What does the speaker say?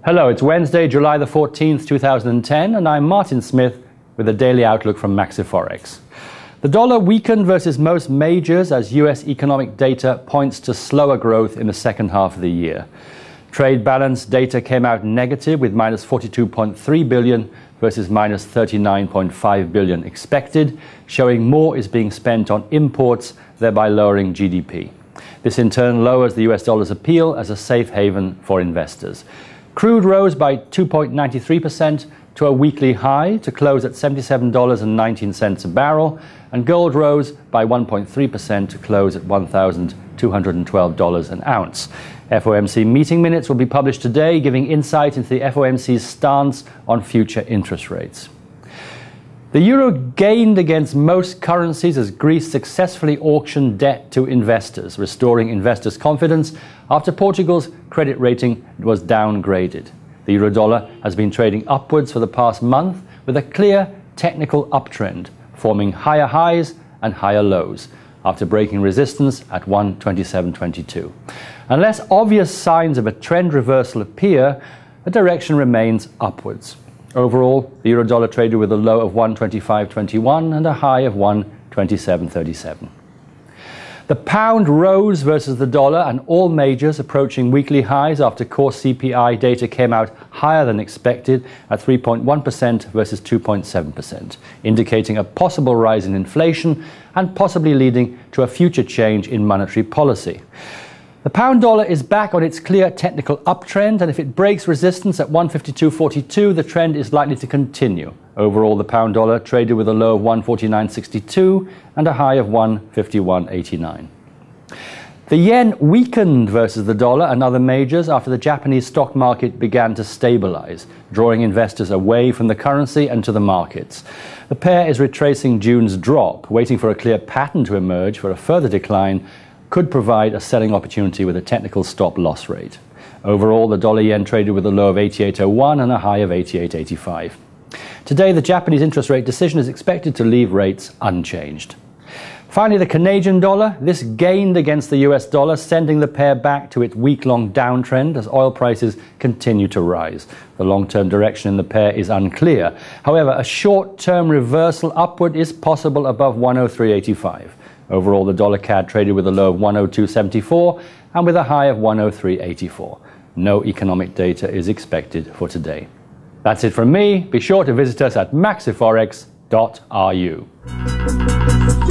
Hello, it's Wednesday, July the 14th, 2010, and I'm Martin Smith with a daily outlook from Maxiforex. The dollar weakened versus most majors as US economic data points to slower growth in the second half of the year. Trade balance data came out negative with minus 42.3 billion versus minus 39.5 billion expected, showing more is being spent on imports, thereby lowering GDP. This in turn lowers the US dollar's appeal as a safe haven for investors. Crude rose by 2.93% to a weekly high to close at $77.19 a barrel, and gold rose by 1.3% to close at $1,212 an ounce. FOMC meeting minutes will be published today, giving insight into the FOMC's stance on future interest rates. The euro gained against most currencies as Greece successfully auctioned debt to investors, restoring investors' confidence after Portugal's credit rating was downgraded. The euro-dollar has been trading upwards for the past month with a clear technical uptrend, forming higher highs and higher lows after breaking resistance at 127.22. Unless obvious signs of a trend reversal appear, the direction remains upwards. Overall, the euro-dollar traded with a low of 125.21 and a high of 127.37. The pound rose versus the dollar, and all majors approaching weekly highs after core CPI data came out higher than expected at 3.1% versus 2.7%, indicating a possible rise in inflation and possibly leading to a future change in monetary policy. The pound dollar is back on its clear technical uptrend, and if it breaks resistance at 152.42, the trend is likely to continue. Overall, the pound dollar traded with a low of 149.62 and a high of 151.89. The yen weakened versus the dollar and other majors after the Japanese stock market began to stabilize, drawing investors away from the currency and to the markets. The pair is retracing June's drop, waiting for a clear pattern to emerge for a further decline could provide a selling opportunity with a technical stop-loss rate. Overall, the dollar-yen traded with a low of 88.01 and a high of 88.85. Today, the Japanese interest rate decision is expected to leave rates unchanged. Finally, the Canadian dollar. This gained against the US dollar, sending the pair back to its week-long downtrend as oil prices continue to rise. The long-term direction in the pair is unclear. However, a short-term reversal upward is possible above 103.85. Overall, the dollar CAD traded with a low of 102.74 and with a high of 103.84. No economic data is expected for today. That's it from me. Be sure to visit us at maxiforex.ru.